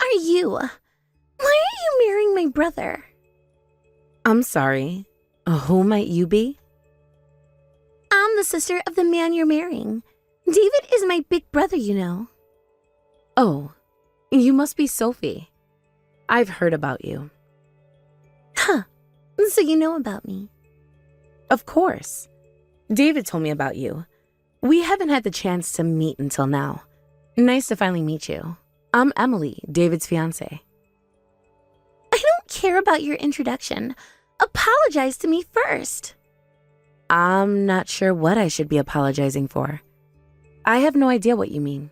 are you? Why are you marrying my brother? I'm sorry. Who might you be? I'm the sister of the man you're marrying. David is my big brother, you know. Oh, you must be Sophie. I've heard about you. Huh. So you know about me. Of course. David told me about you. We haven't had the chance to meet until now. Nice to finally meet you. I'm Emily, David's fiancée. I don't care about your introduction. Apologize to me first. I'm not sure what I should be apologizing for. I have no idea what you mean.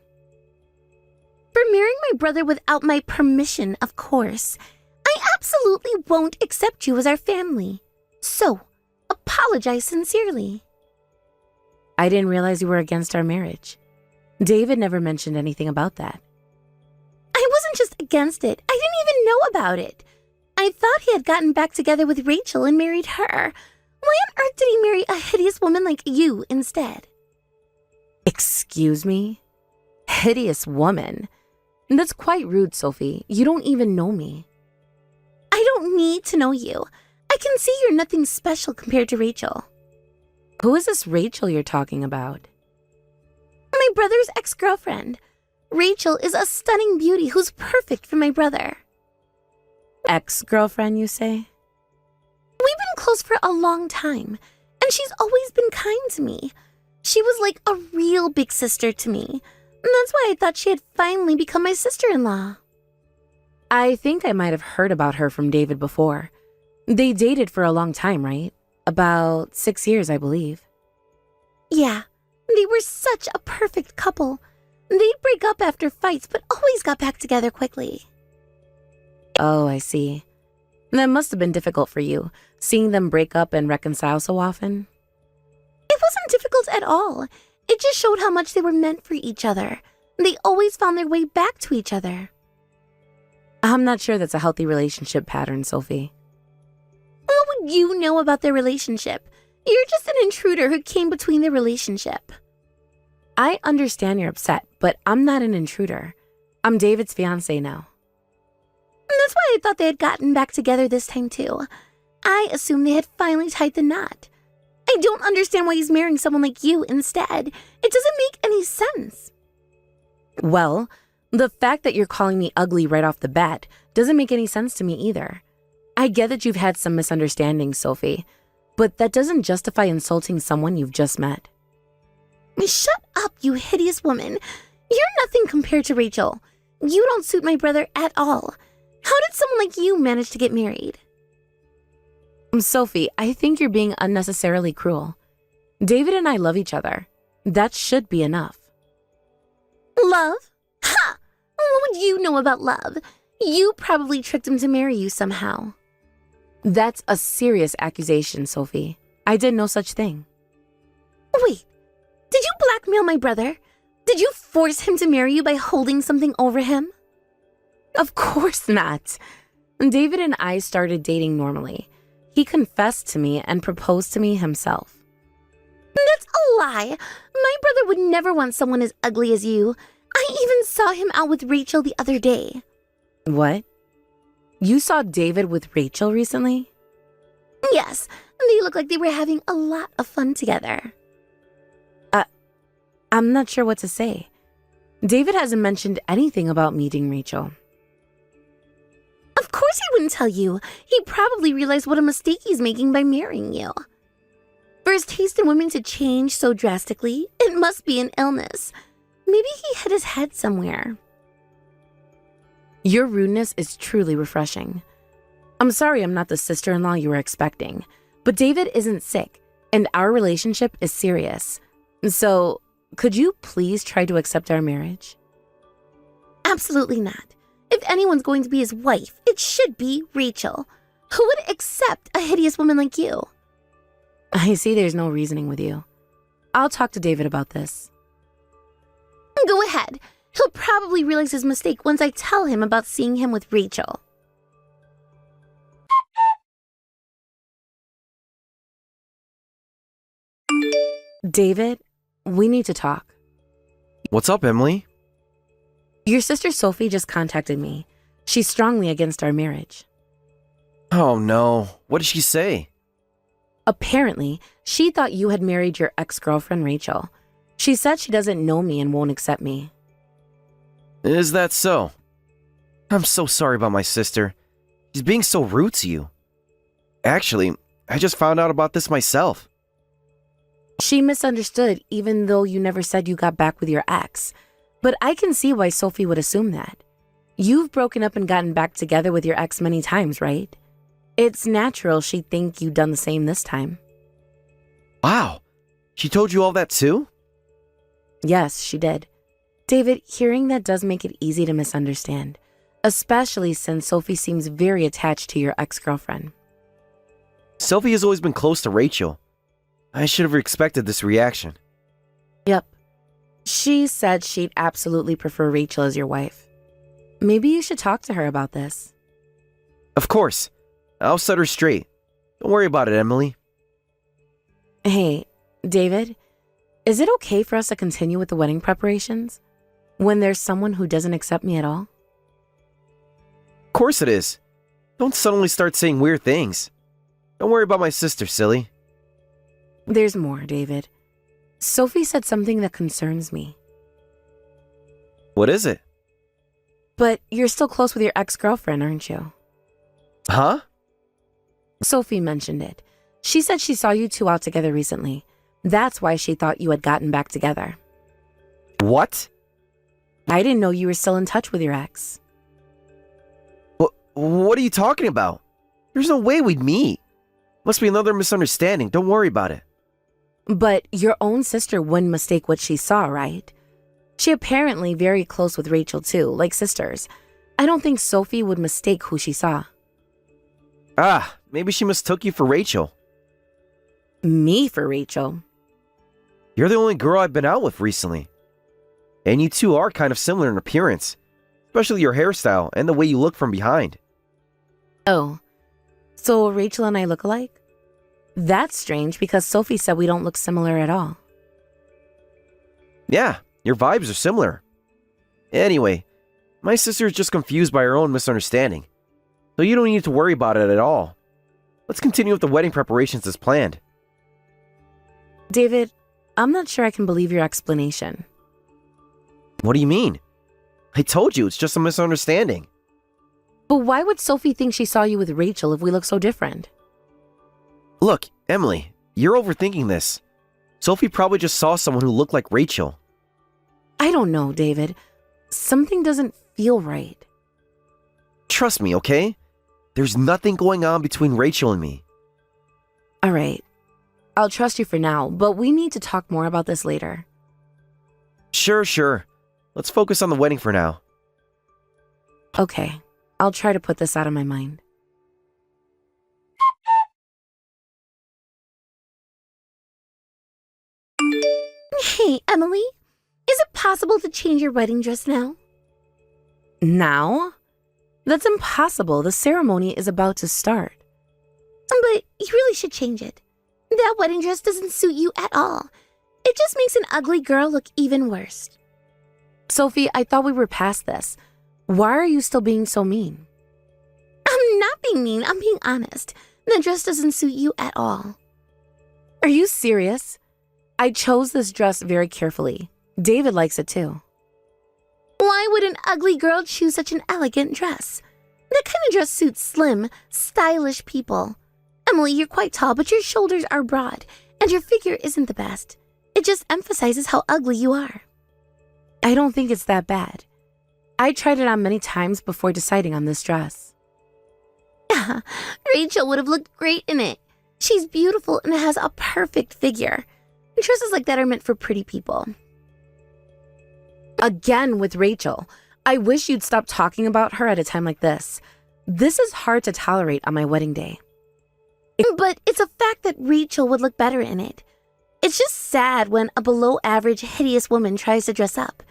For marrying my brother without my permission, of course. I absolutely won't accept you as our family. So, apologize sincerely. I didn't realize you were against our marriage. David never mentioned anything about that. I wasn't just against it. I didn't even know about it. I thought he had gotten back together with Rachel and married her. Why on earth did he marry a hideous woman like you instead? Excuse me? Hideous woman? That's quite rude, Sophie. You don't even know me. I don't need to know you. I can see you're nothing special compared to Rachel. Who is this Rachel you're talking about? My brother's ex-girlfriend. Rachel is a stunning beauty who's perfect for my brother. Ex-girlfriend, you say? We've been close for a long time, and she's always been kind to me. She was like a real big sister to me, and that's why I thought she had finally become my sister-in-law. I think I might have heard about her from David before. They dated for a long time, right? About 6 years, I believe. Yeah, they were such a perfect couple. They'd break up after fights, but always got back together quickly. Oh, I see. That must have been difficult for you, seeing them break up and reconcile so often. It wasn't difficult at all. It just showed how much they were meant for each other. They always found their way back to each other. I'm not sure that's a healthy relationship pattern, Sophie. What would you know about their relationship? You're just an intruder who came between their relationship. I understand you're upset, but I'm not an intruder. I'm David's fiancée now. That's why I thought they had gotten back together this time too. I assumed they had finally tied the knot. I don't understand why he's marrying someone like you instead. It doesn't make any sense. Well, the fact that you're calling me ugly right off the bat doesn't make any sense to me either. I get that you've had some misunderstandings, Sophie, but that doesn't justify insulting someone you've just met. Shut up, you hideous woman. You're nothing compared to Rachel. You don't suit my brother at all. How did someone like you manage to get married? Sophie, I think you're being unnecessarily cruel. David and I love each other. That should be enough. Love? Ha! What would you know about love? You probably tricked him to marry you somehow. That's a serious accusation, Sophie. I did no such thing. Wait, did you blackmail my brother? Did you force him to marry you by holding something over him? Of course not. David and I started dating normally. He confessed to me and proposed to me himself. That's a lie. My brother would never want someone as ugly as you. I even saw him out with Rachel the other day. What? You saw David with Rachel recently? Yes, they look like they were having a lot of fun together. I'm not sure what to say. David hasn't mentioned anything about meeting Rachel. Of course he wouldn't tell you. He probably realized what a mistake he's making by marrying you. For his taste in women to change so drastically, it must be an illness. Maybe he hit his head somewhere. Your rudeness is truly refreshing. I'm sorry I'm not the sister-in-law you were expecting, but David isn't sick, and our relationship is serious. So, could you please try to accept our marriage? Absolutely not. If anyone's going to be his wife, it should be Rachel. Who would accept a hideous woman like you? I see there's no reasoning with you. I'll talk to David about this. Go ahead. He'll probably realize his mistake once I tell him about seeing him with Rachel. David, we need to talk. What's up, Emily? Your sister Sophie just contacted me. She's strongly against our marriage. Oh no, what did she say? Apparently, she thought you had married your ex-girlfriend, Rachel. She said she doesn't know me and won't accept me. Is that so? I'm so sorry about my sister. She's being so rude to you. Actually, I just found out about this myself. She misunderstood even though you never said you got back with your ex. But I can see why Sophie would assume that. You've broken up and gotten back together with your ex many times, right? It's natural she'd think you'd done the same this time. Wow, she told you all that too? Yes, she did. David, hearing that does make it easy to misunderstand, especially since Sophie seems very attached to your ex-girlfriend. Sophie has always been close to Rachel. I should have expected this reaction. Yep. She said she'd absolutely prefer Rachel as your wife. Maybe you should talk to her about this. Of course. I'll set her straight. Don't worry about it, Emily. Hey, David, is it okay for us to continue with the wedding preparations when there's someone who doesn't accept me at all? Of course it is. Don't suddenly start saying weird things. Don't worry about my sister, silly. There's more, David. Sophie said something that concerns me. What is it? But you're still close with your ex-girlfriend, aren't you? Huh? Sophie mentioned it. She said she saw you two out together recently. That's why she thought you had gotten back together. What? I didn't know you were still in touch with your ex. What are you talking about? There's no way we'd meet. Must be another misunderstanding. Don't worry about it. But your own sister wouldn't mistake what she saw, right? She apparently very close with Rachel too, like sisters. I don't think Sophie would mistake who she saw. Ah, maybe she mistook you for Rachel. Me for Rachel? You're the only girl I've been out with recently. And you two are kind of similar in appearance, especially your hairstyle and the way you look from behind. Oh, so Rachel and I look alike? That's strange because Sophie said we don't look similar at all. Yeah, your vibes are similar. Anyway, my sister is just confused by her own misunderstanding, so you don't need to worry about it at all. Let's continue with the wedding preparations as planned. David, I'm not sure I can believe your explanation. What do you mean? I told you it's just a misunderstanding. But why would Sophie think she saw you with Rachel if we look so different? Look, Emily, you're overthinking this. Sophie probably just saw someone who looked like Rachel. I don't know, David. Something doesn't feel right. Trust me, okay? There's nothing going on between Rachel and me. All right. I'll trust you for now, but we need to talk more about this later. Sure. Let's focus on the wedding for now. Okay. I'll try to put this out of my mind. Hey, Emily, is it possible to change your wedding dress now? Now? That's impossible. The ceremony is about to start. But you really should change it. That wedding dress doesn't suit you at all. It just makes an ugly girl look even worse. Sophie, I thought we were past this. Why are you still being so mean? I'm not being mean, I'm being honest. The dress doesn't suit you at all. Are you serious? I chose this dress very carefully. David likes it too. Why would an ugly girl choose such an elegant dress? That kind of dress suits slim, stylish people. Emily, you're quite tall, but your shoulders are broad, and your figure isn't the best. It just emphasizes how ugly you are. I don't think it's that bad. I tried it on many times before deciding on this dress. Rachel would have looked great in it. She's beautiful and has a perfect figure. Dresses like that are meant for pretty people. Again with Rachel. I wish you'd stop talking about her at a time like this. This is hard to tolerate on my wedding day. But it's a fact that Rachel would look better in it. It's just sad when a below-average, hideous woman tries to dress up.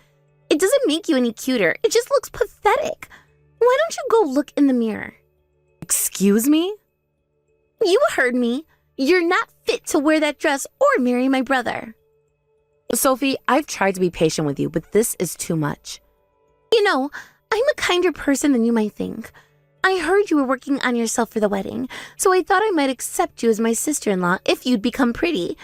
It doesn't make you any cuter. It just looks pathetic. Why don't you go look in the mirror? Excuse me? You heard me. You're not fit to wear that dress or marry my brother. Sophie, I've tried to be patient with you, but this is too much. You know, I I'm a kinder person than you might think. I heard you were working on yourself for the wedding, so I thought I might accept you as my sister-in-law if you'd become pretty.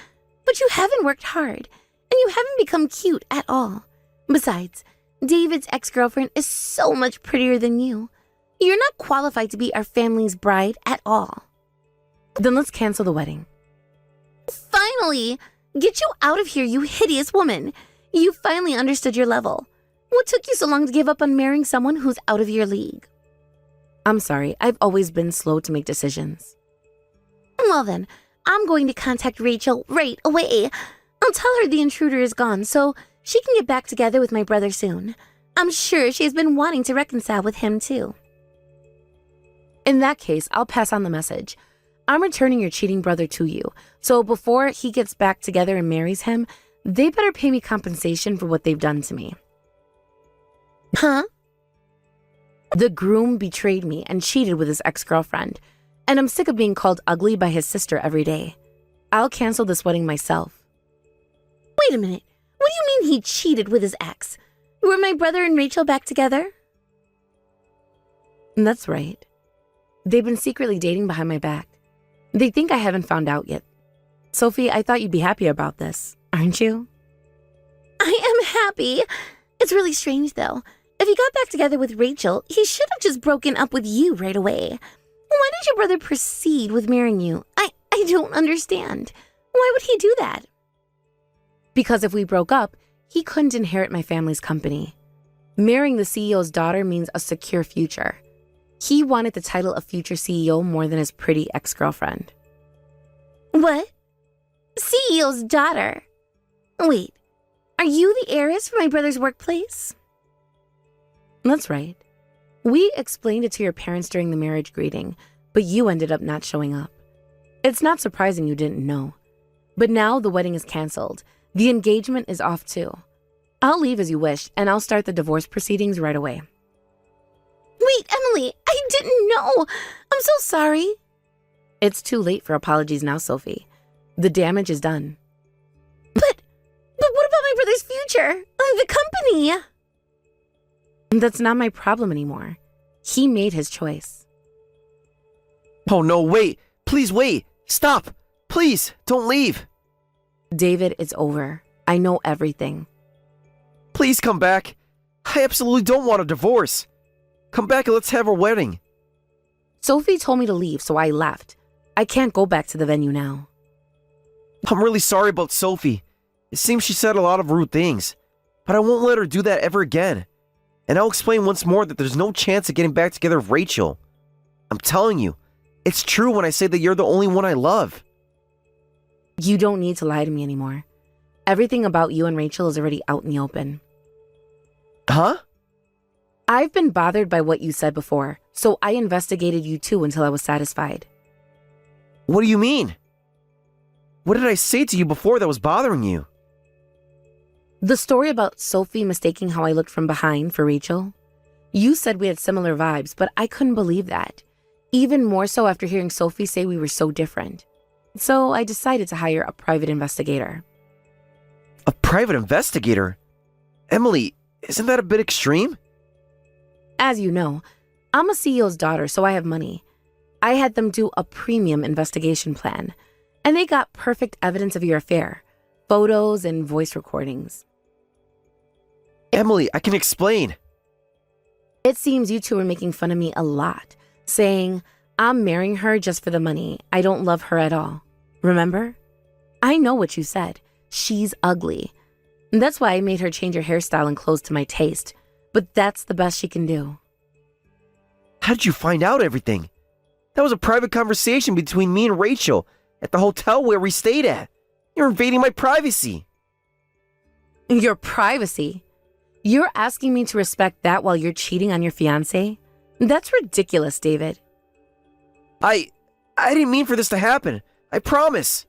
But you haven't worked hard, and you haven't become cute at all. Besides, David's ex-girlfriend is so much prettier than you. You're not qualified to be our family's bride at all. Then let's cancel the wedding. Finally! Get you out of here, you hideous woman. You finally understood your level. What took you so long to give up on marrying someone who's out of your league? I'm sorry, I've always been slow to make decisions. Well then, I'm going to contact Rachel right away. I'll tell her the intruder is gone so she can get back together with my brother soon. I'm sure she has been wanting to reconcile with him too. In that case, I'll pass on the message. I'm returning your cheating brother to you, so before he gets back together and marries him, they better pay me compensation for what they've done to me. Huh? The groom betrayed me and cheated with his ex-girlfriend, and I'm sick of being called ugly by his sister every day. I'll cancel this wedding myself. Wait a minute. What do you mean he cheated with his ex? Were my brother and Rachel back together? That's right. They've been secretly dating behind my back. They think I haven't found out yet. Sophie, I thought you'd be happy about this, aren't you? I am happy. It's really strange, though. If he got back together with Rachel, he should have just broken up with you right away. Why did your brother proceed with marrying you? I don't understand. Why would he do that? Because if we broke up, he couldn't inherit my family's company. Marrying the CEO's daughter means a secure future. He wanted the title of future CEO more than his pretty ex-girlfriend. What? CEO's daughter? Wait, are you the heiress for my brother's workplace? That's right. We explained it to your parents during the marriage greeting, but you ended up not showing up. It's not surprising you didn't know. But now the wedding is canceled. The engagement is off too. I'll leave as you wish, and I'll start the divorce proceedings right away. Wait, Emily, I didn't know. I'm so sorry. It's too late for apologies now, Sophie. The damage is done. But what about my brother's future? The company? That's not my problem anymore. He made his choice. Oh no, wait. Please wait. Stop. Please, don't leave. David, it's over. I know everything. Please come back. I absolutely don't want a divorce. Come back and let's have our wedding. Sophie told me to leave, so I left. I can't go back to the venue now. I'm really sorry about Sophie. It seems she said a lot of rude things, but I won't let her do that ever again. And I'll explain once more that there's no chance of getting back together with Rachel. I'm telling you, it's true when I say that you're the only one I love. You don't need to lie to me anymore. Everything about you and Rachel is already out in the open. Huh? I've been bothered by what you said before, so I investigated you too until I was satisfied. What do you mean? What did I say to you before that was bothering you? The story about Sophie mistaking how I looked from behind for Rachel. You said we had similar vibes, but I couldn't believe that. Even more so after hearing Sophie say we were so different. So I decided to hire a private investigator. A private investigator? Emily, isn't that a bit extreme? As you know, I'm a CEO's daughter, so I have money. I had them do a premium investigation plan, and they got perfect evidence of your affair, photos and voice recordings. Emily, I can explain. It seems you two were making fun of me a lot, saying, I'm marrying her just for the money. I don't love her at all. Remember? I know what you said. She's ugly. That's why I made her change her hairstyle and clothes to my taste. But that's the best she can do. How did you find out everything? That was a private conversation between me and Rachel at the hotel where we stayed at. You're invading my privacy. Your privacy? You're asking me to respect that while you're cheating on your fiancé? That's ridiculous, David. I didn't mean for this to happen. I promise.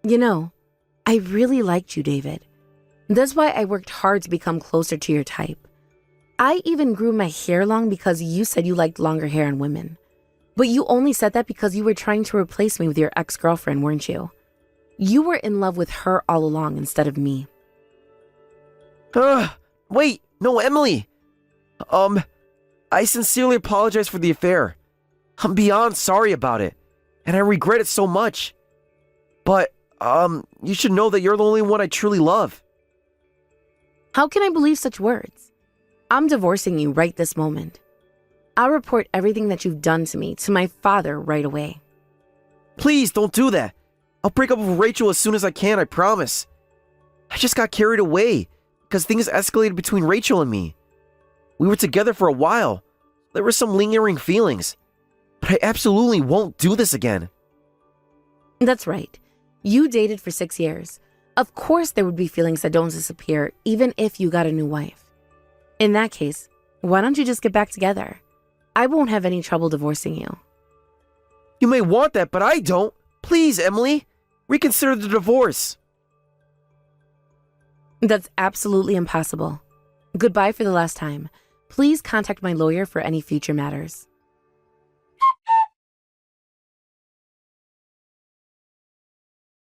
You know, I really liked you, David. That's why I worked hard to become closer to your type. I even grew my hair long because you said you liked longer hair in women. But you only said that because you were trying to replace me with your ex-girlfriend, weren't you? You were in love with her all along instead of me. Wait, no, Emily. I sincerely apologize for the affair. I'm beyond sorry about it, and I regret it so much. But, you should know that you're the only one I truly love. How can I believe such words? I'm divorcing you right this moment. I'll report everything that you've done to me to my father right away. Please don't do that. I'll break up with Rachel as soon as I can, I promise. I just got carried away because things escalated between Rachel and me. We were together for a while. There were some lingering feelings. But I absolutely won't do this again. That's right. You dated for 6 years. Of course there would be feelings that don't disappear even if you got a new wife. In that case, why don't you just get back together? I won't have any trouble divorcing you. You may want that, but I don't. Please, Emily, reconsider the divorce. That's absolutely impossible. Goodbye for the last time. Please contact my lawyer for any future matters.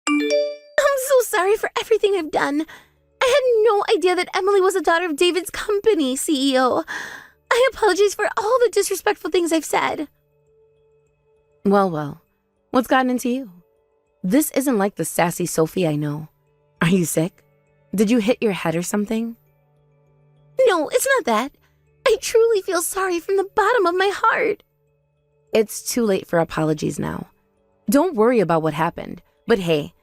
I'm so sorry for everything I've done. I had no idea that Emily was a daughter of David's company CEO. I apologize for all the disrespectful things I've said. Well, what's gotten into you? This isn't like the sassy Sophie I know. Are you sick? Did you hit your head or something? No, it's not that. I truly feel sorry from the bottom of my heart. It's too late for apologies now. Don't worry about what happened. But hey,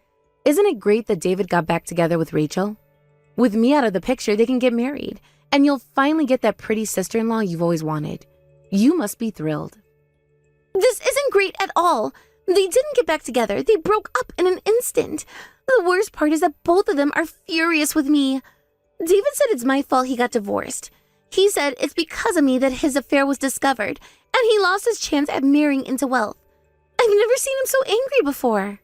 isn't it great that David got back together with Rachel? With me out of the picture, they can get married, and you'll finally get that pretty sister-in-law you've always wanted. You must be thrilled. This isn't great at all. They didn't get back together. They broke up in an instant. The worst part is that both of them are furious with me. David said it's my fault he got divorced. He said it's because of me that his affair was discovered, and he lost his chance at marrying into wealth. I've never seen him so angry before.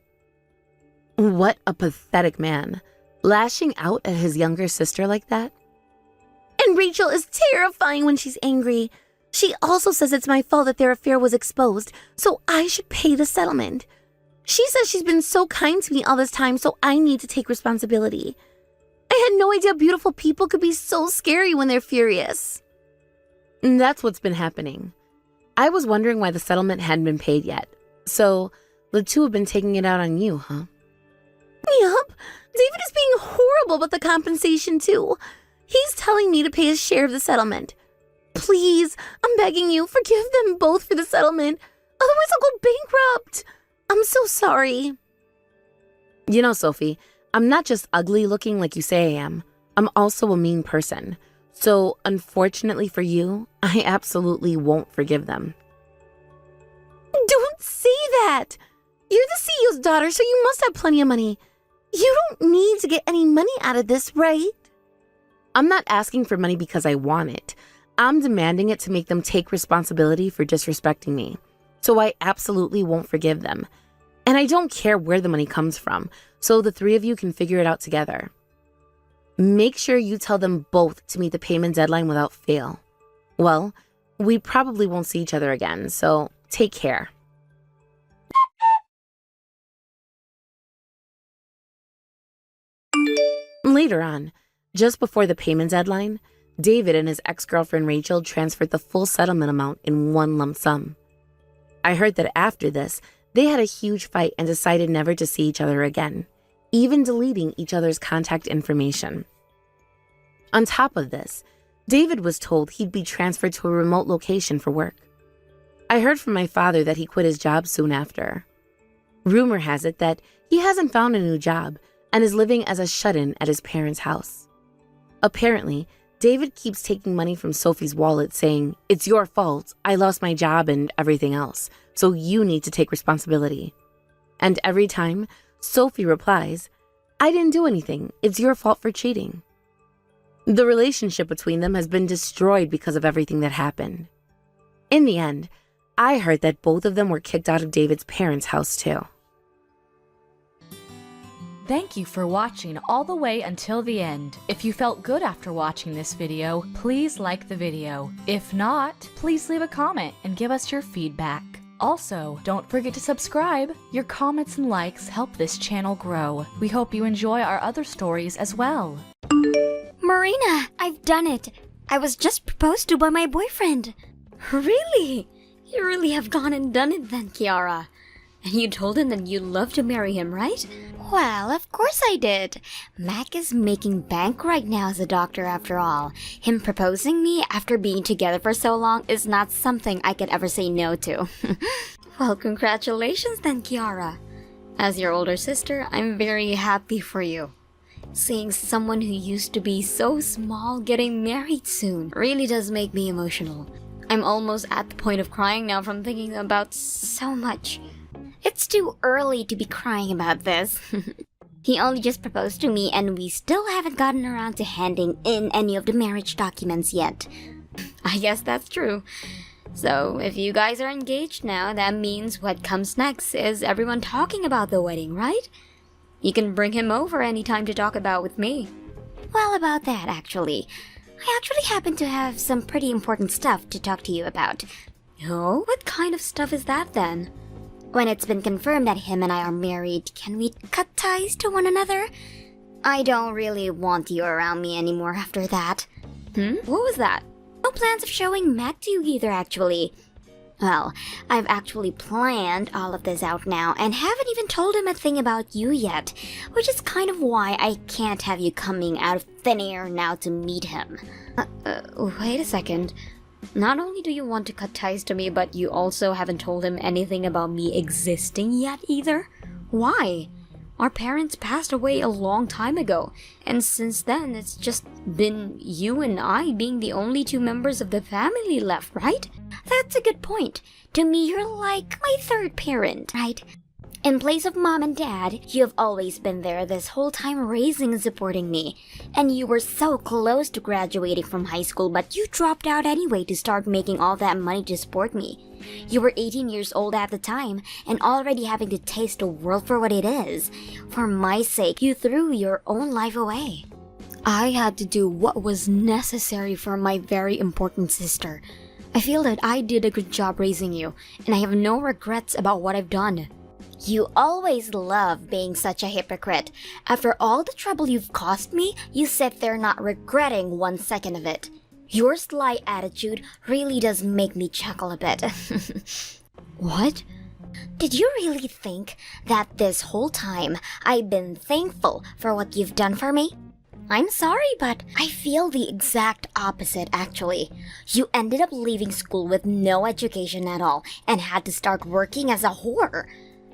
What a pathetic man. Lashing out at his younger sister like that? And Rachel is terrifying when she's angry. She also says it's my fault that their affair was exposed, so I should pay the settlement. She says she's been so kind to me all this time, so I need to take responsibility. I had no idea beautiful people could be so scary when they're furious. That's what's been happening. I was wondering why the settlement hadn't been paid yet. So, the two have been taking it out on you, huh? Yup. David is being horrible about the compensation, too. He's telling me to pay his share of the settlement. Please, I'm begging you, forgive them both for the settlement. Otherwise, I'll go bankrupt. I'm so sorry. You know, Sophie, I'm not just ugly looking like you say I am. I'm also a mean person. So, unfortunately for you, I absolutely won't forgive them. Don't say that. You're the CEO's daughter, so you must have plenty of money. You don't need to get any money out of this, right? I'm not asking for money because I want it. I'm demanding it to make them take responsibility for disrespecting me. So I absolutely won't forgive them. And I don't care where the money comes from, so the three of you can figure it out together. Make sure you tell them both to meet the payment deadline without fail. Well, we probably won't see each other again, so take care. Later on, just before the payment deadline, David and his ex-girlfriend Rachel transferred the full settlement amount in one lump sum. I heard that after this, they had a huge fight and decided never to see each other again, even deleting each other's contact information. On top of this, David was told he'd be transferred to a remote location for work. I heard from my father that he quit his job soon after. Rumor has it that he hasn't found a new job and is living as a shut-in at his parents' house. Apparently, David keeps taking money from Sophie's wallet saying, "It's your fault, I lost my job and everything else, so you need to take responsibility." And every time, Sophie replies, "I didn't do anything, it's your fault for cheating." The relationship between them has been destroyed because of everything that happened. In the end, I heard that both of them were kicked out of David's parents' house too. Thank you for watching all the way until the end. If you felt good after watching this video, please like the video. If not, please leave a comment and give us your feedback. Also, don't forget to subscribe. Your comments and likes help this channel grow. We hope you enjoy our other stories as well. Marina, I've done it. I was just proposed to by my boyfriend. Really? You really have gone and done it then, Kiara. And you told him that you'd love to marry him, right? Well, of course I did. Mac is making bank right now as a doctor after all. Him proposing me after being together for so long is not something I could ever say no to. Well, congratulations then, Kiara. As your older sister, I'm very happy for you. Seeing someone who used to be so small getting married soon really does make me emotional. I'm almost at the point of crying now from thinking about so much. It's too early to be crying about this. He only just proposed to me and we still haven't gotten around to handing in any of the marriage documents yet. I guess that's true. So, if you guys are engaged now, that means what comes next is everyone talking about the wedding, right? You can bring him over anytime to talk about with me. Well, about that, actually. I actually happen to have some pretty important stuff to talk to you about. Oh, what kind of stuff is that then? When it's been confirmed that him and I are married, can we cut ties to one another? I don't really want you around me anymore after that. What was that? No plans of showing Mac to you either, actually. Well, I've actually planned all of this out now and haven't even told him a thing about you yet, which is kind of why I can't have you coming out of thin air now to meet him. Wait a second. Not only do you want to cut ties to me, but you also haven't told him anything about me existing yet either? Why? Our parents passed away a long time ago, and since then it's just been you and I being the only two members of the family left, right? That's a good point. To me, you're like my third parent, right? In place of mom and dad, you have always been there this whole time raising and supporting me. And you were so close to graduating from high school, but you dropped out anyway to start making all that money to support me. You were 18 years old at the time, and already having to taste the world for what it is. For my sake, you threw your own life away. I had to do what was necessary for my very important sister. I feel that I did a good job raising you, and I have no regrets about what I've done. You always love being such a hypocrite. After all the trouble you've caused me, you sit there not regretting 1 second of it. Your sly attitude really does make me chuckle a bit. What? Did you really think that this whole time I've been thankful for what you've done for me? I'm sorry, but I feel the exact opposite, actually. You ended up leaving school with no education at all and had to start working as a whore.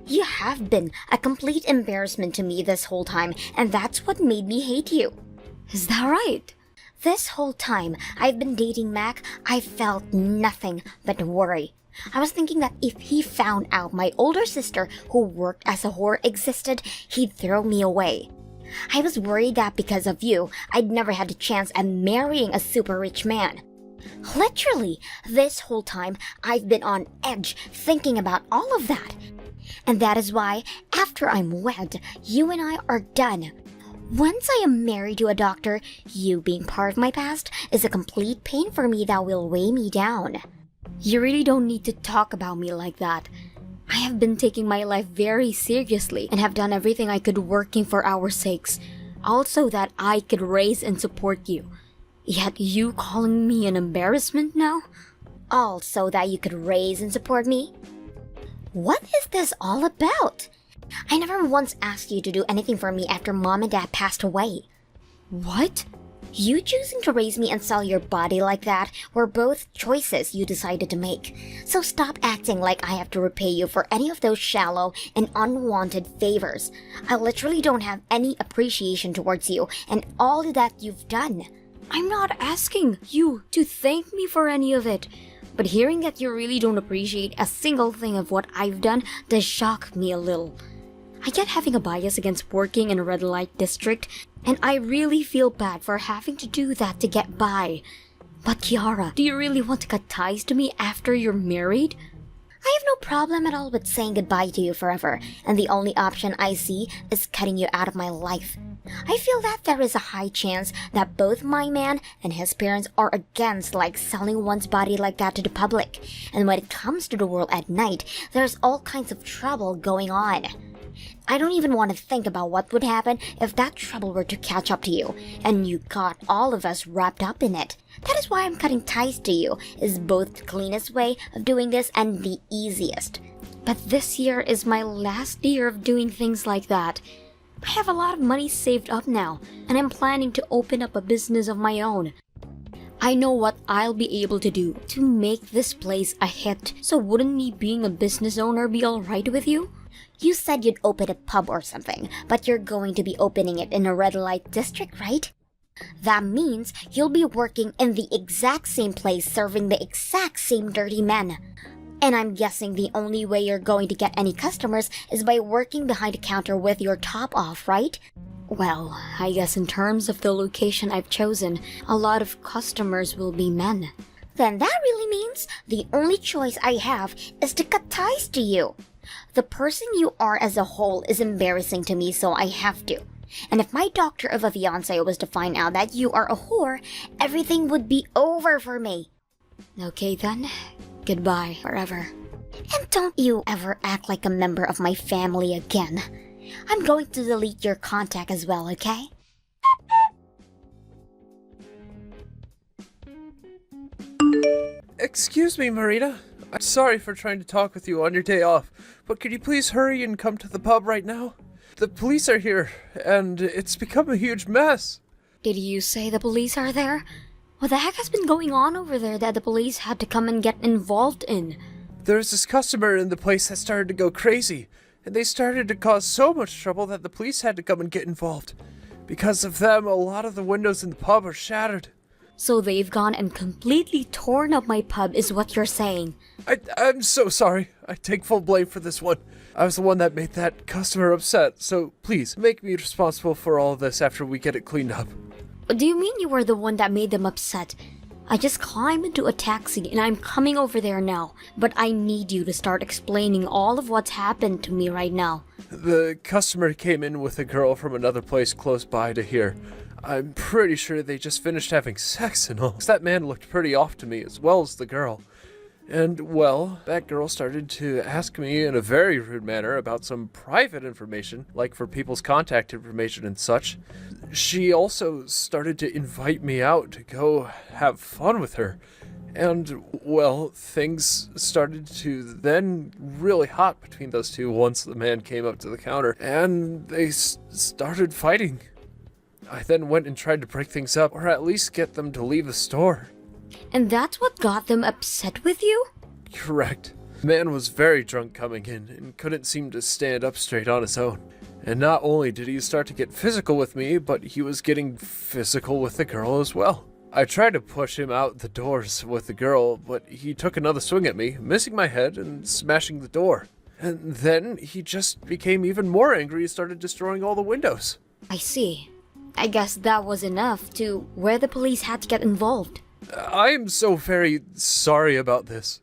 You have been a complete embarrassment to me this whole time, and that's what made me hate you. Is that right? This whole time I've been dating Mac, I felt nothing but worry. I was thinking that if he found out my older sister who worked as a whore existed, he'd throw me away. I was worried that because of you, I'd never had a chance at marrying a super rich man. Literally, this whole time I've been on edge thinking about all of that. And that is why, after I'm wed, you and I are done. Once I am married to a doctor, you being part of my past is a complete pain for me that will weigh me down. You really don't need to talk about me like that. I have been taking my life very seriously and have done everything I could working for our sakes. Also that I could raise and support you. Yet you calling me an embarrassment now? All so that you could raise and support me? What is this all about? I never once asked you to do anything for me after mom and dad passed away. What? You choosing to raise me and sell your body like that were both choices you decided to make. So stop acting like I have to repay you for any of those shallow and unwanted favors. I literally don't have any appreciation towards you and all that you've done. I'm not asking you to thank me for any of it. But hearing that you really don't appreciate a single thing of what I've done does shock me a little. I get having a bias against working in a red light district, and I really feel bad for having to do that to get by. But Kiara, do you really want to cut ties to me after you're married? I have no problem at all with saying goodbye to you forever, and the only option I see is cutting you out of my life. I feel that there is a high chance that both my man and his parents are against selling one's body like that to the public. And when it comes to the world at night, there's all kinds of trouble going on. I don't even want to think about what would happen if that trouble were to catch up to you, and you got all of us wrapped up in it. That is why I'm cutting ties to you, is both the cleanest way of doing this and the easiest. But this year is my last year of doing things like that. I have a lot of money saved up now, and I'm planning to open up a business of my own. I know what I'll be able to do to make this place a hit, so wouldn't me being a business owner be alright with you? You said you'd open a pub or something, but you're going to be opening it in a red light district, right? That means you'll be working in the exact same place serving the exact same dirty men. And I'm guessing the only way you're going to get any customers is by working behind a counter with your top off, right? Well, I guess in terms of the location I've chosen, a lot of customers will be men. Then that really means the only choice I have is to cut ties to you. The person you are as a whole is embarrassing to me, so I have to. And if my doctor of a fiance was to find out that you are a whore, everything would be over for me. Okay then, goodbye forever. And don't you ever act like a member of my family again. I'm going to delete your contact as well, okay? Excuse me, Marina. I'm sorry for trying to talk with you on your day off, but could you please hurry and come to the pub right now? The police are here, and it's become a huge mess. Did you say the police are there? What the heck has been going on over there that the police had to come and get involved in? There's this customer in the place that started to go crazy, and they started to cause so much trouble that the police had to come and get involved. Because of them, a lot of the windows in the pub are shattered. So they've gone and completely torn up my pub is what you're saying. I'm so sorry. I take full blame for this one. I was the one that made that customer upset, so please make me responsible for all of this after we get it cleaned up. Do you mean you were the one that made them upset? I just climbed into a taxi and I'm coming over there now, but I need you to start explaining all of what's happened to me right now. The customer came in with a girl from another place close by to here. I'm pretty sure they just finished having sex and all. That man looked pretty off to me as well as the girl. And, well, that girl started to ask me in a very rude manner about some private information, like for people's contact information and such. She also started to invite me out to go have fun with her. And, well, things started to then really hot between those two once the man came up to the counter, and they started fighting. I then went and tried to break things up, or at least get them to leave the store. And that's what got them upset with you? Correct. The man was very drunk coming in and couldn't seem to stand up straight on his own. And not only did he start to get physical with me, but he was getting physical with the girl as well. I tried to push him out the doors with the girl, but he took another swing at me, missing my head and smashing the door. And then he just became even more angry and started destroying all the windows. I see. I guess that was enough to where the police had to get involved. I am so very sorry about this.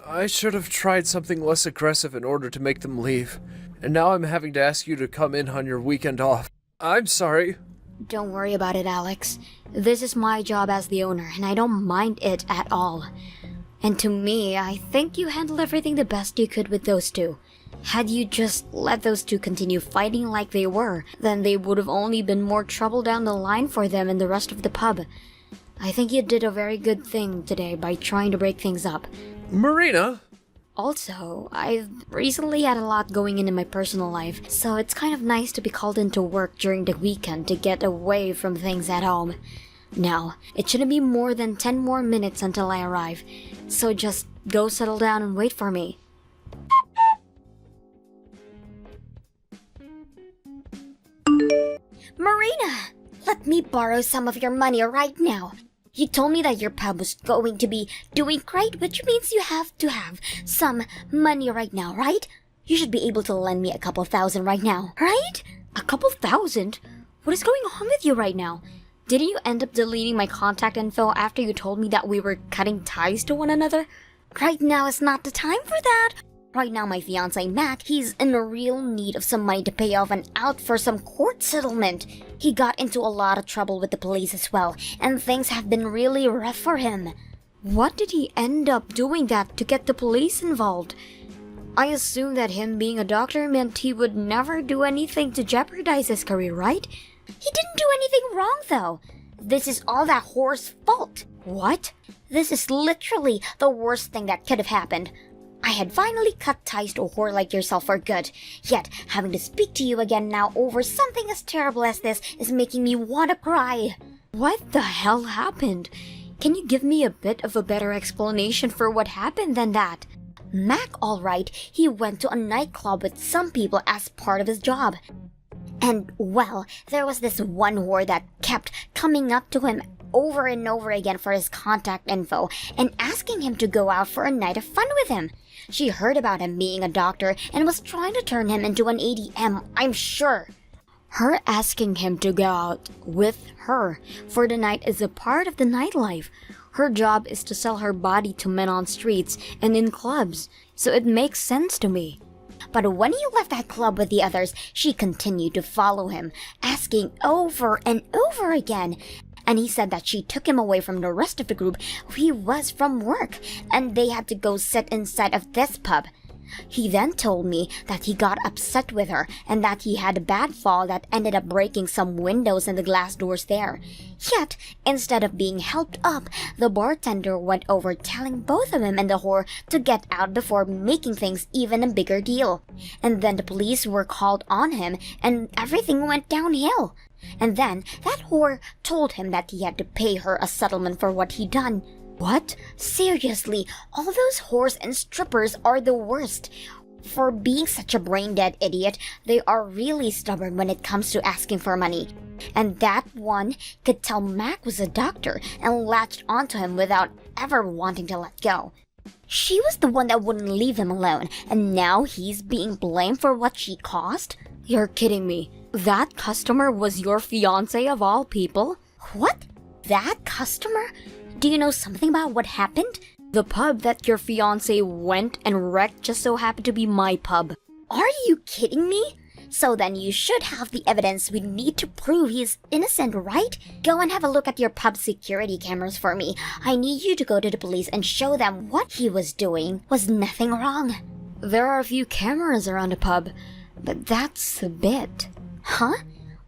I should have tried something less aggressive in order to make them leave. And now I'm having to ask you to come in on your weekend off. I'm sorry. Don't worry about it, Alex. This is my job as the owner, and I don't mind it at all. And to me, I think you handled everything the best you could with those two. Had you just let those two continue fighting like they were, then they would have only been more trouble down the line for them and the rest of the pub. I think you did a very good thing today by trying to break things up. Marina? Also, I've recently had a lot going in my personal life, so it's kind of nice to be called into work during the weekend to get away from things at home. Now, it shouldn't be more than 10 more minutes until I arrive, so just go settle down and wait for me. Marina! Let me borrow some of your money right now. You told me that your pub was going to be doing great, which means you have to have some money right now, right? You should be able to lend me a couple thousand right now, right? A couple thousand? What is going on with you right now? Didn't you end up deleting my contact info after you told me that we were cutting ties to one another? Right now is not the time for that. Right now, my fiancé Mac, he's in a real need of some money to pay off and out for some court settlement. He got into a lot of trouble with the police as well, and things have been really rough for him. What did he end up doing that to get the police involved? I assumed that him being a doctor meant he would never do anything to jeopardize his career, right? He didn't do anything wrong, though. This is all that whore's fault. What? This is literally the worst thing that could have happened. I had finally cut ties to a whore like yourself for good. Yet, having to speak to you again now over something as terrible as this is making me want to cry. What the hell happened? Can you give me a bit of a better explanation for what happened than that? Mac, alright, he went to a nightclub with some people as part of his job. And, well, there was this one whore that kept coming up to him over and over again for his contact info and asking him to go out for a night of fun with him. She heard about him being a doctor and was trying to turn him into an ADM, I'm sure. Her asking him to go out with her for the night is a part of the nightlife. Her job is to sell her body to men on streets and in clubs, so it makes sense to me. But when he left that club with the others, she continued to follow him, asking over and over again. And he said that she took him away from the rest of the group he was from work, and they had to go sit inside of this pub. He then told me that he got upset with her and that he had a bad fall that ended up breaking some windows and the glass doors there. Yet, instead of being helped up, the bartender went over telling both of him and the whore to get out before making things even a bigger deal. And then the police were called on him and everything went downhill. And then that whore told him that he had to pay her a settlement for what he'd done. What? Seriously, all those whores and strippers are the worst. For being such a brain-dead idiot, they are really stubborn when it comes to asking for money. And that one could tell Mac was a doctor and latched onto him without ever wanting to let go. She was the one that wouldn't leave him alone, and now he's being blamed for what she caused? You're kidding me. That customer was your fiancé of all people? What? That customer? Do you know something about what happened? The pub that your fiancé went and wrecked just so happened to be my pub. Are you kidding me? So then you should have the evidence we need to prove he's innocent, right? Go and have a look at your pub security cameras for me. I need you to go to the police and show them what he was doing was nothing wrong. There are a few cameras around the pub, but that's a bit. Huh?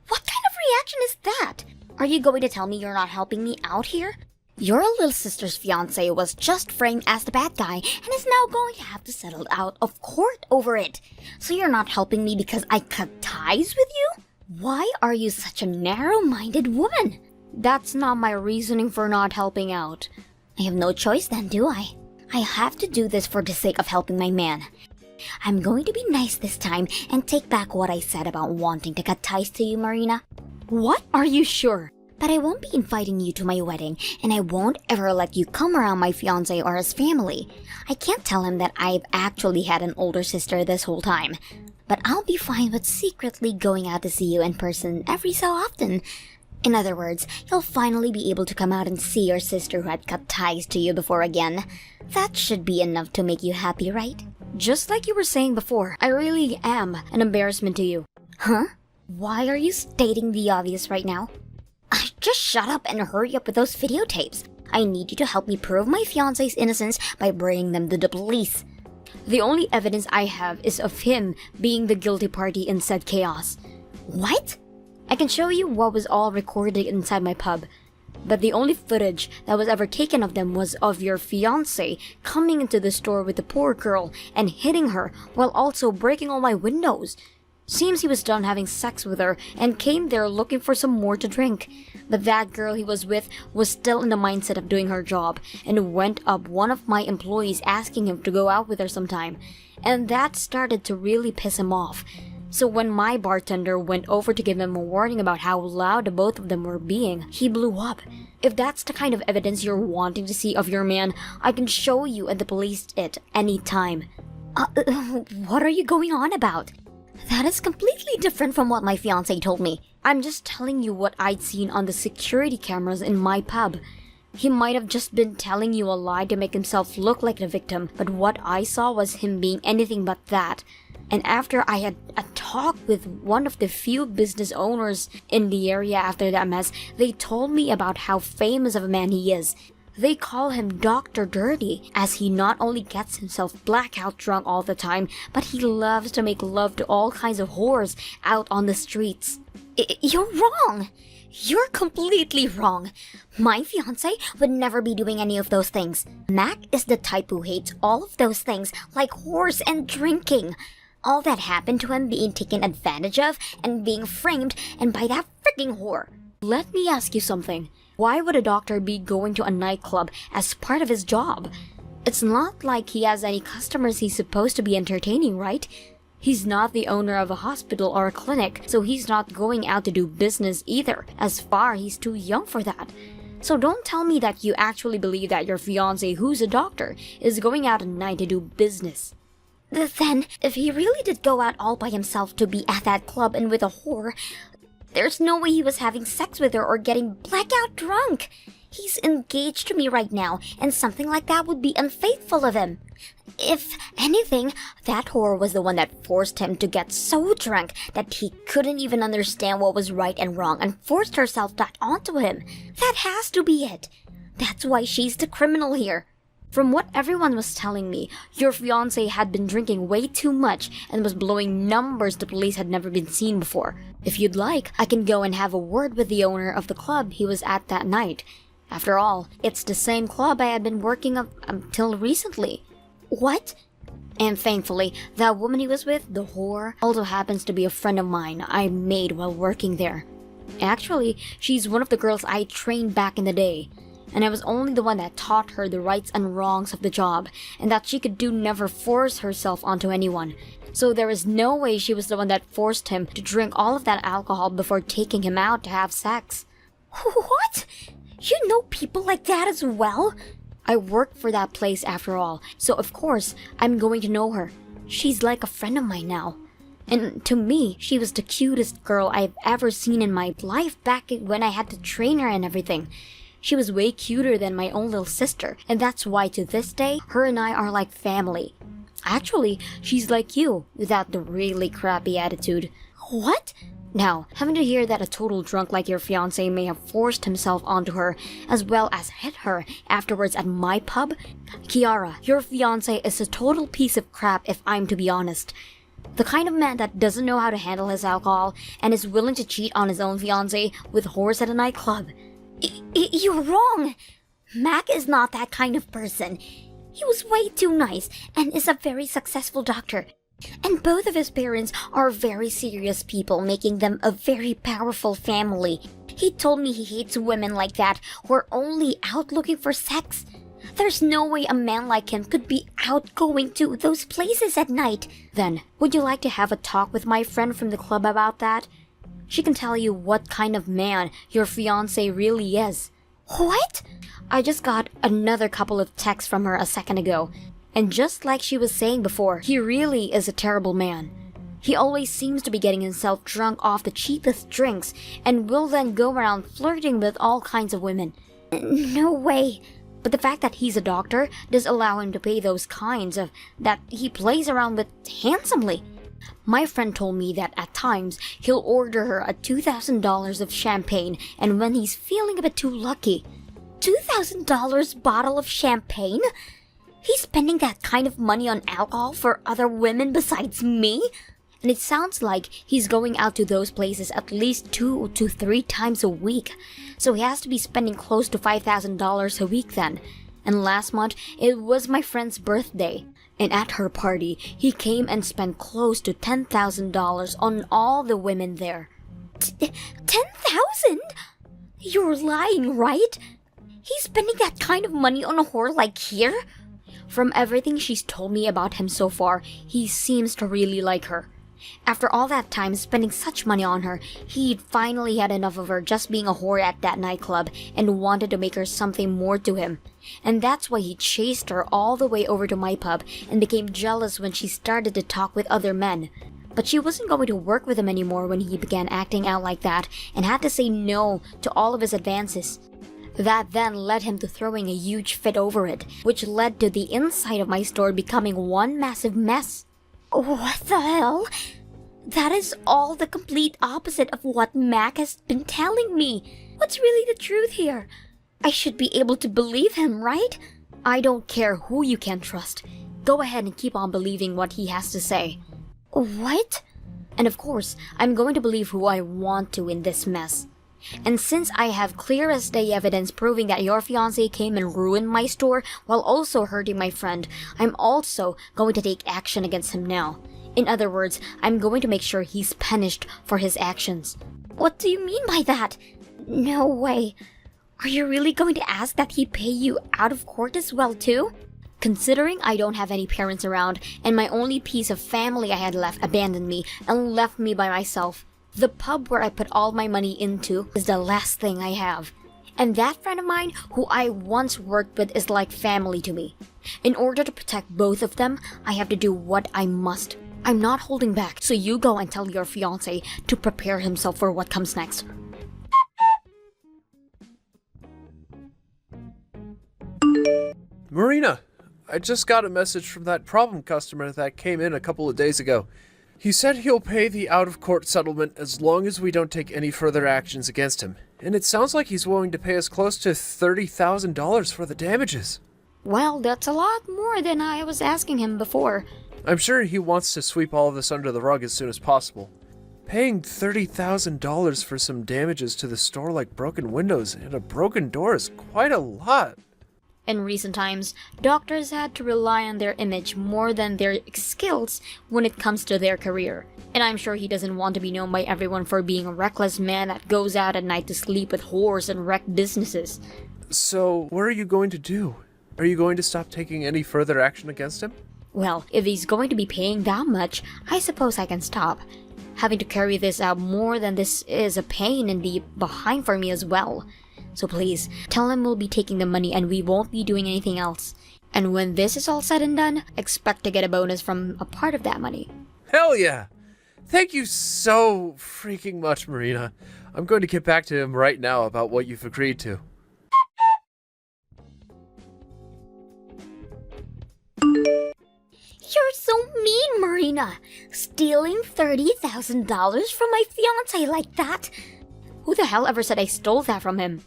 What kind of reaction is that? Are you going to tell me you're not helping me out here? Your little sister's fiancé was just framed as the bad guy and is now going to have to settle out of court over it. So you're not helping me because I cut ties with you? Why are you such a narrow-minded woman? That's not my reasoning for not helping out. I have no choice then, do I? I have to do this for the sake of helping my man. I'm going to be nice this time and take back what I said about wanting to cut ties to you, Marina. What? Are you sure? But I won't be inviting you to my wedding, and I won't ever let you come around my fiancé or his family. I can't tell him that I've actually had an older sister this whole time. But I'll be fine with secretly going out to see you in person every so often. In other words, you'll finally be able to come out and see your sister who had cut ties to you before again. That should be enough to make you happy, right? Just like you were saying before, I really am an embarrassment to you. Huh? Why are you stating the obvious right now? Just shut up and hurry up with those videotapes. I need you to help me prove my fiancé's innocence by bringing them to the police. The only evidence I have is of him being the guilty party in said chaos. What? I can show you what was all recorded inside my pub, but the only footage that was ever taken of them was of your fiancé coming into the store with the poor girl and hitting her while also breaking all my windows. Seems he was done having sex with her and came there looking for some more to drink. But that girl he was with was still in the mindset of doing her job and went up one of my employees asking him to go out with her sometime. And that started to really piss him off. So when my bartender went over to give him a warning about how loud the both of them were being, he blew up. If that's the kind of evidence you're wanting to see of your man, I can show you and the police it any time. What are you going on about? That is completely different from what my fiancé told me. I'm just telling you what I'd seen on the security cameras in my pub. He might have just been telling you a lie to make himself look like the victim, but what I saw was him being anything but that. And after I had a talk with one of the few business owners in the area after that mess, they told me about how famous of a man he is. They call him Dr. Dirty, as he not only gets himself blackout drunk all the time, but he loves to make love to all kinds of whores out on the streets. You're wrong! You're completely wrong. My fiancé would never be doing any of those things. Mac is the type who hates all of those things, like whores and drinking. All that happened to him being taken advantage of and being framed, and by that freaking whore. Let me ask you something. Why would a doctor be going to a nightclub as part of his job? It's not like he has any customers he's supposed to be entertaining, right? He's not the owner of a hospital or a clinic, so he's not going out to do business either. As far, he's too young for that. So don't tell me that you actually believe that your fiancé, who's a doctor, is going out at night to do business. Then, if he really did go out all by himself to be at that club and with a whore, there's no way he was having sex with her or getting blackout drunk. He's engaged to me right now, and something like that would be unfaithful of him. If anything, that whore was the one that forced him to get so drunk that he couldn't even understand what was right and wrong and forced herself that onto him. That has to be it. That's why she's the criminal here. From what everyone was telling me, your fiancé had been drinking way too much and was blowing numbers the police had never been seen before. If you'd like, I can go and have a word with the owner of the club he was at that night. After all, it's the same club I had been working of until recently. What? And thankfully, that woman he was with, the whore, also happens to be a friend of mine I made while working there. Actually, she's one of the girls I trained back in the day. And I was only the one that taught her the rights and wrongs of the job, and that she could never force herself onto anyone. So there is no way she was the one that forced him to drink all of that alcohol before taking him out to have sex. What? You know people like that as well? I worked for that place after all, so of course I'm going to know her. She's like a friend of mine now. And to me, she was the cutest girl I've ever seen in my life back when I had to train her and everything. She was way cuter than my own little sister, and that's why to this day, her and I are like family. Actually, she's like you, without the really crappy attitude. What? Now, having to hear that a total drunk like your fiancé may have forced himself onto her, as well as hit her afterwards at my pub? Kiara, your fiancé is a total piece of crap if I'm to be honest. The kind of man that doesn't know how to handle his alcohol, and is willing to cheat on his own fiancé with whores at a nightclub. You're wrong. Mac is not that kind of person. He was way too nice and is a very successful doctor. And both of his parents are very serious people, making them a very powerful family. He told me he hates women like that who are only out looking for sex. There's no way a man like him could be out going to those places at night. Then, would you like to have a talk with my friend from the club about that? She can tell you what kind of man your fiancé really is. What? I just got another couple of texts from her a second ago. And just like she was saying before, he really is a terrible man. He always seems to be getting himself drunk off the cheapest drinks and will then go around flirting with all kinds of women. No way. But the fact that he's a doctor does allow him to pay those kinds of that he plays around with handsomely. My friend told me that at times he'll order her a $2,000 of champagne, and when he's feeling a bit too lucky, $2,000 bottle of champagne? He's spending that kind of money on alcohol for other women besides me? And it sounds like he's going out to those places at least 2 to 3 times a week. So he has to be spending close to $5,000 a week then. And last month, it was my friend's birthday. And at her party, he came and spent close to $10,000 on all the women there. 10,000? You're lying, right? He's spending that kind of money on a whore like here? From everything she's told me about him so far, he seems to really like her. After all that time spending such money on her, he'd finally had enough of her just being a whore at that nightclub and wanted to make her something more to him. And that's why he chased her all the way over to my pub and became jealous when she started to talk with other men. But she wasn't going to work with him anymore when he began acting out like that and had to say no to all of his advances. That then led him to throwing a huge fit over it, which led to the inside of my store becoming one massive mess. What the hell? That is all the complete opposite of what Mac has been telling me. What's really the truth here? I should be able to believe him, right? I don't care who you can trust. Go ahead and keep on believing what he has to say. What? And of course, I'm going to believe who I want to in this mess. And since I have clear as day evidence proving that your fiancé came and ruined my store while also hurting my friend, I'm also going to take action against him now. In other words, I'm going to make sure he's punished for his actions. What do you mean by that? No way. Are you really going to ask that he pay you out of court as well too? Considering I don't have any parents around and my only piece of family I had left abandoned me and left me by myself, the pub where I put all my money into is the last thing I have. And that friend of mine who I once worked with is like family to me. In order to protect both of them, I have to do what I must. I'm not holding back, so you go and tell your fiancé to prepare himself for what comes next. Marina, I just got a message from that problem customer that came in a couple of days ago. He said he'll pay the out-of-court settlement as long as we don't take any further actions against him. And it sounds like he's willing to pay us close to $30,000 for the damages. Well, that's a lot more than I was asking him before. I'm sure he wants to sweep all of this under the rug as soon as possible. Paying $30,000 for some damages to the store like broken windows and a broken door is quite a lot. In recent times, doctors had to rely on their image more than their skills when it comes to their career. And I'm sure he doesn't want to be known by everyone for being a reckless man that goes out at night to sleep with whores and wreck businesses. So, what are you going to do? Are you going to stop taking any further action against him? Well, if he's going to be paying that much, I suppose I can stop. Having to carry this out more than this is a pain in the behind for me as well. So please, tell him we'll be taking the money and we won't be doing anything else. And when this is all said and done, expect to get a bonus from a part of that money. Hell yeah! Thank you so freaking much, Marina. I'm going to get back to him right now about what you've agreed to. You're so mean, Marina. Stealing $30,000 from my fiancé like that? Who the hell ever said I stole that from him?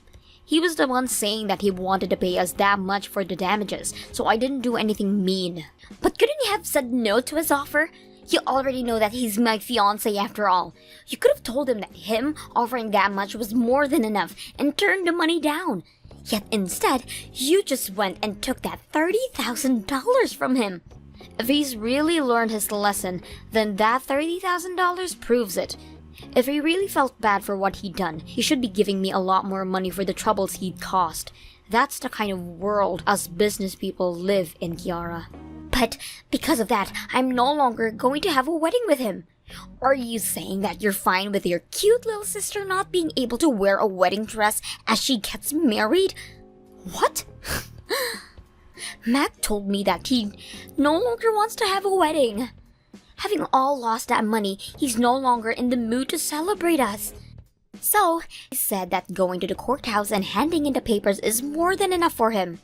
He was the one saying that he wanted to pay us that much for the damages, so I didn't do anything mean. But couldn't you have said no to his offer? You already know that he's my fiancé after all. You could have told him that him offering that much was more than enough and turned the money down. Yet instead, you just went and took that $30,000 from him. If he's really learned his lesson, then that $30,000 proves it. If he really felt bad for what he'd done, he should be giving me a lot more money for the troubles he'd caused. That's the kind of world us business people live in, Kiara. But because of that, I'm no longer going to have a wedding with him. Are you saying that you're fine with your cute little sister not being able to wear a wedding dress as she gets married? What? Mac told me that he no longer wants to have a wedding. Having all lost that money, he's no longer in the mood to celebrate us. So, he said that going to the courthouse and handing in the papers is more than enough for him.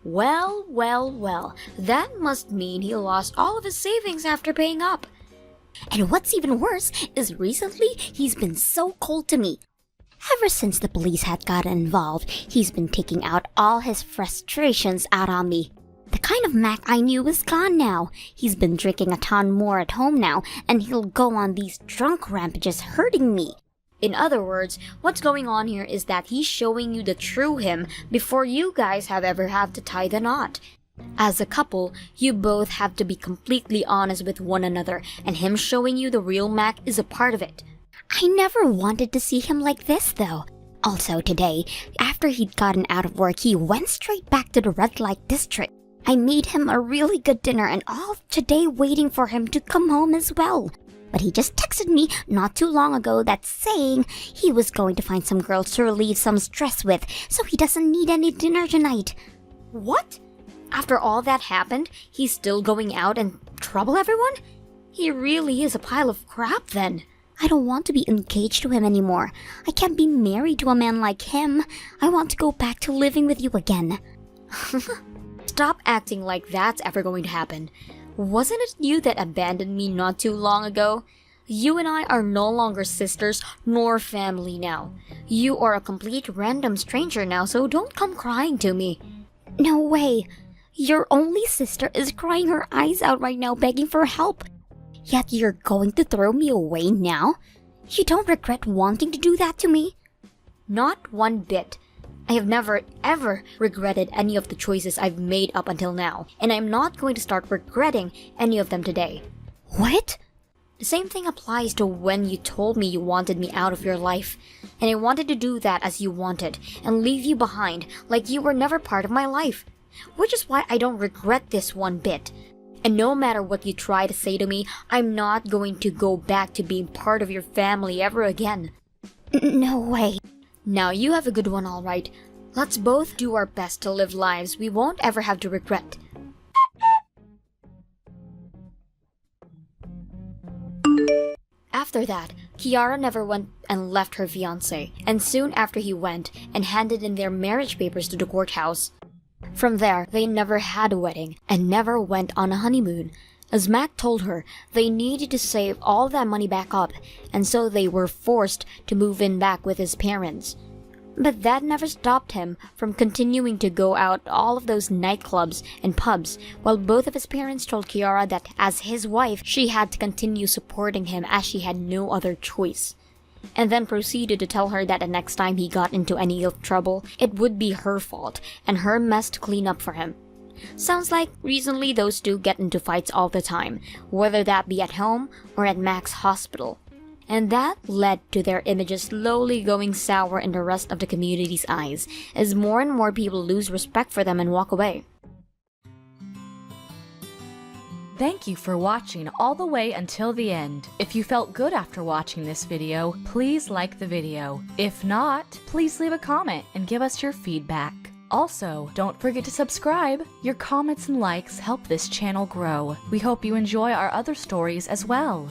Well, that must mean he lost all of his savings after paying up. And what's even worse is recently he's been so cold to me. Ever since the police had gotten involved, he's been taking out all his frustrations out on me. The kind of Mac I knew is gone now. He's been drinking a ton more at home now, and he'll go on these drunk rampages hurting me. In other words, what's going on here is that he's showing you the true him before you guys have ever had to tie the knot. As a couple, you both have to be completely honest with one another, and him showing you the real Mac is a part of it. I never wanted to see him like this, though. Also today, after he'd gotten out of work, he went straight back to the red light district. I made him a really good dinner and all today waiting for him to come home as well. But he just texted me not too long ago that saying he was going to find some girls to relieve some stress with, so he doesn't need any dinner tonight. What? After all that happened, he's still going out and trouble everyone? He really is a pile of crap then. I don't want to be engaged to him anymore. I can't be married to a man like him. I want to go back to living with you again. Stop acting like that's ever going to happen. Wasn't it you that abandoned me not too long ago? You and I are no longer sisters nor family now. You are a complete random stranger now, so don't come crying to me. No way. Your only sister is crying her eyes out right now, begging for help. Yet you're going to throw me away now? You don't regret wanting to do that to me? Not one bit. I have never ever regretted any of the choices I've made up until now, and I'm not going to start regretting any of them today. What? The same thing applies to when you told me you wanted me out of your life, and I wanted to do that as you wanted, and leave you behind like you were never part of my life. Which is why I don't regret this one bit. And no matter what you try to say to me, I'm not going to go back to being part of your family ever again. No way. Now you have a good one, alright. Let's both do our best to live lives we won't ever have to regret. After that, Kiara never went and left her fiancé, and soon after he went and handed in their marriage papers to the courthouse. From there, they never had a wedding and never went on a honeymoon. As Mac told her, they needed to save all that money back up, and so they were forced to move in back with his parents. But that never stopped him from continuing to go out all of those nightclubs and pubs, while both of his parents told Kiara that as his wife, she had to continue supporting him as she had no other choice. And then proceeded to tell her that the next time he got into any trouble, it would be her fault and her mess to clean up for him. Sounds like recently those two get into fights all the time, whether that be at home or at Mac's hospital. And that led to their images slowly going sour in the rest of the community's eyes, as more and more people lose respect for them and walk away. Thank you for watching all the way until the end. If you felt good after watching this video, please like the video. If not, please leave a comment and give us your feedback. Also, don't forget to subscribe. Your comments and likes help this channel grow. We hope you enjoy our other stories as well.